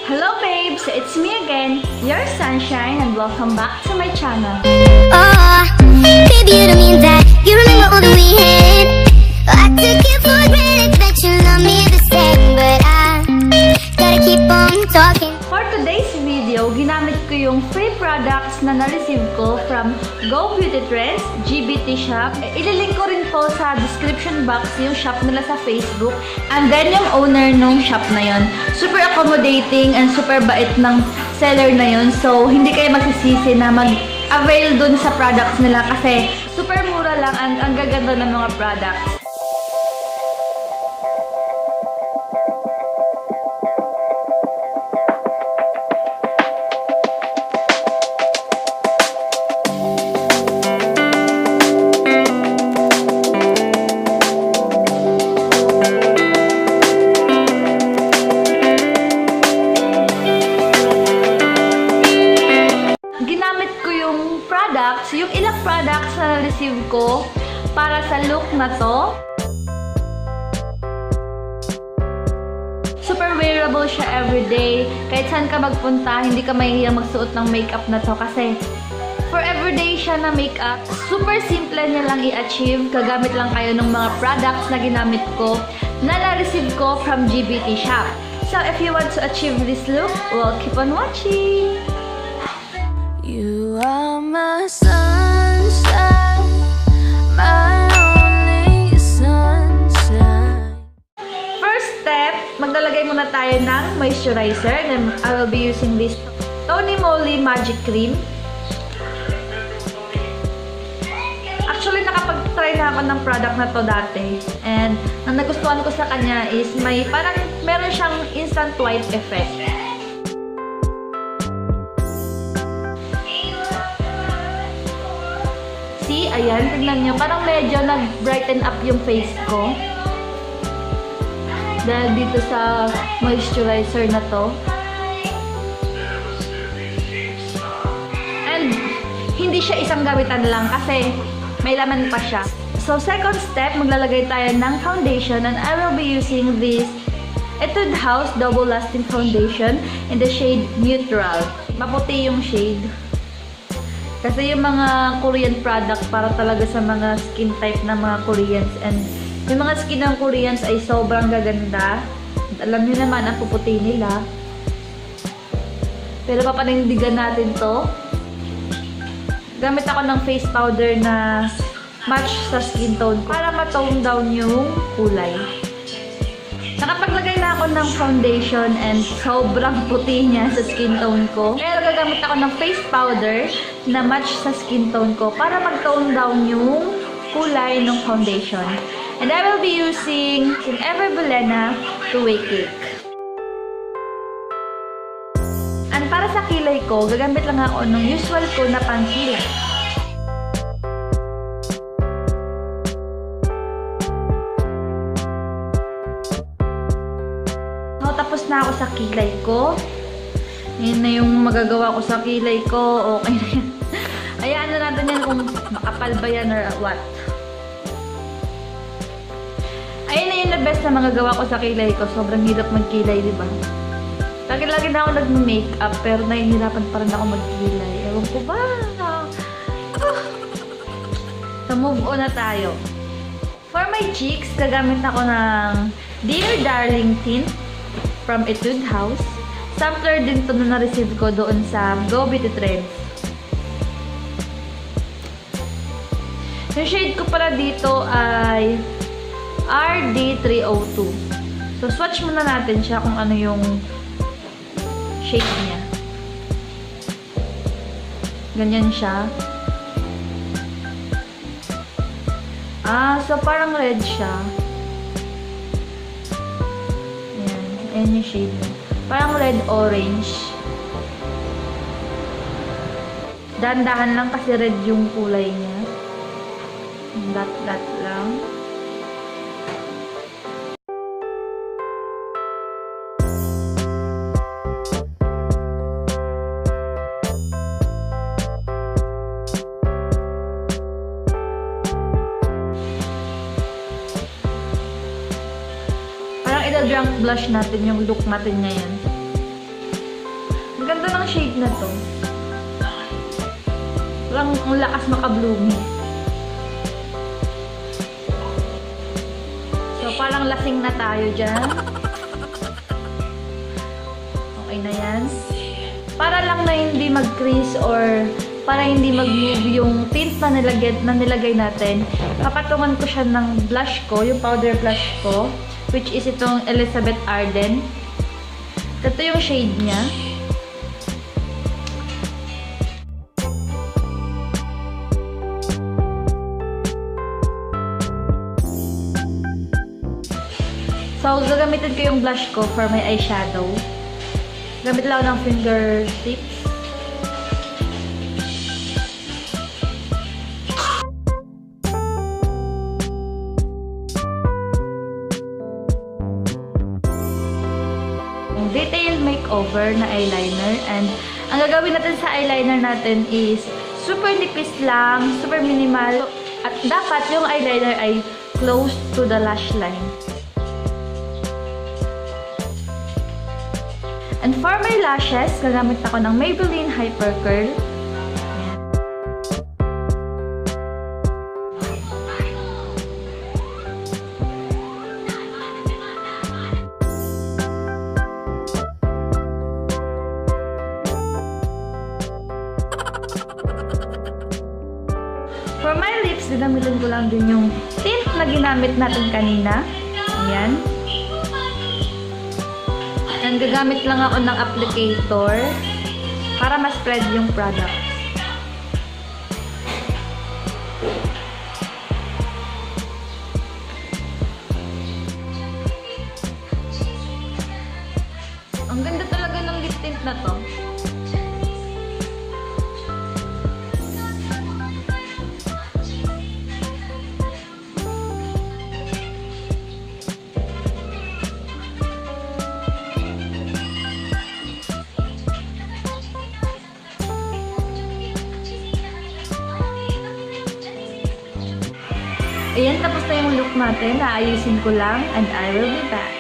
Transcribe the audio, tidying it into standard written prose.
Hello babes, it's me again, your sunshine, and welcome back to my channel. Oh, baby, you don't mean that. You remember all that we had. I took it for granted that you love me the same, but I gotta keep on talking. For today's video, ginamit ko yung free products na na-receive ko from Go Beauty Trends, GBT Shop. Ililink ko rin po sa description box yung shop nila sa Facebook. And then yung owner nung shop na yon, super accommodating and super bait ng seller na yon. So, hindi kayo magsisisi na mag-avail dun sa products nila kasi super mura lang and ang gaganda ng mga products. Yung ilang products na na-receive ko para sa look na to. Super wearable siya everyday. Kahit saan ka magpunta, hindi ka mahihiyang magsuot ng makeup na to kasi for everyday siya na makeup. Super simple niya lang i-achieve. Gagamit lang kayo ng mga products na ginamit ko na na-receive ko from GBT Shop. So if you want to achieve this look, well, keep on watching! You are my sunshine, my only sunshine. First step, maglalagay muna tayo ng moisturizer. Then I will be using this Tony Moly Magic Cream. Actually, nakapag-try na ako ng product na to dati. And ang nagustuhan ko sa kanya is meron siyang instant white effect. See, ayan, tignan nyo. Parang medyo nag-brighten up yung face ko. Dahil dito sa moisturizer na to. And, hindi siya isang gamitan lang kasi may laman pa siya. So, second step, maglalagay tayo ng foundation and I will be using this Etude House Double Lasting Foundation in the shade Neutral. Maputi yung shade. Kasi yung mga Korean product para talaga sa mga skin type ng mga Koreans. And yung mga skin ng Koreans ay sobrang gaganda. Alam niyo naman ang puputi nila. Pero papanindigan natin to. Gamit ako ng face powder na match sa skin tone ko para ma-tone down yung kulay. Nakapaglagay na ako ng foundation and sobrang puti niya sa skin tone ko. Kaya gagamit ako ng face powder na match sa skin tone ko para mag-tone down yung kulay ng foundation. And I will be using Everbelena Two-Way Cake. And para sa kilay ko, gagamit lang ako ng usual ko na pangkilay. Tapos na ako sa kilay ko. Yan na yung magagawa ko sa kilay ko. Okay na yan. Hayaan na natin yan kung makapal ba yan or what. Ayun na yung the best na magagawa ko sa kilay ko. Sobrang hirap magkilay, diba? Lagi-lagi na ako nag-makeup pero nahihirapan pa rin ako magkilay. Ewan ko ba? So move on na tayo. For my cheeks, gagamit ako ng Dear Darling Tint from Etude House. Sampler din to na na-receive ko doon sa Go Beauty Trends. Yung shade ko pala dito ay RD302. So, swatch muna natin siya kung ano yung shade niya. Ganyan siya. So parang red siya. Ayan yung shade niya. Parang red-orange. Dahan-dahan lang kasi red yung kulay niya. Dot-dot lang. drunk blush natin yung look natin ngayon. na to. Ang lakas makabloomy. So, parang lasing na tayo dyan. Okay na yan. Para lang na hindi mag-crease or para hindi mag-move yung tint na nilagay natin, papatungan ko siya ng blush ko, yung powder blush ko, which is itong Elizabeth Arden. Ito yung shade niya. So, gagamitin ko yung blush ko for my eyeshadow. Gamit lang ako ng fingertips. Detail makeover na eyeliner. And ang gagawin natin sa eyeliner natin is super nipis lang, super minimal. At dapat yung eyeliner ay close to the lash line. And for my lashes, gagamit ako ng Maybelline Hyper Curl. Ayan. For my lips, gagamitin ko lang din yung tint na ginamit natin kanina. Ayan. And gagamit lang ako ng applicator para ma-spread yung product. Ang ganda talaga ng lip tint na to. Ayan, tapos na yung look natin. Naayusin ko lang and I will be back.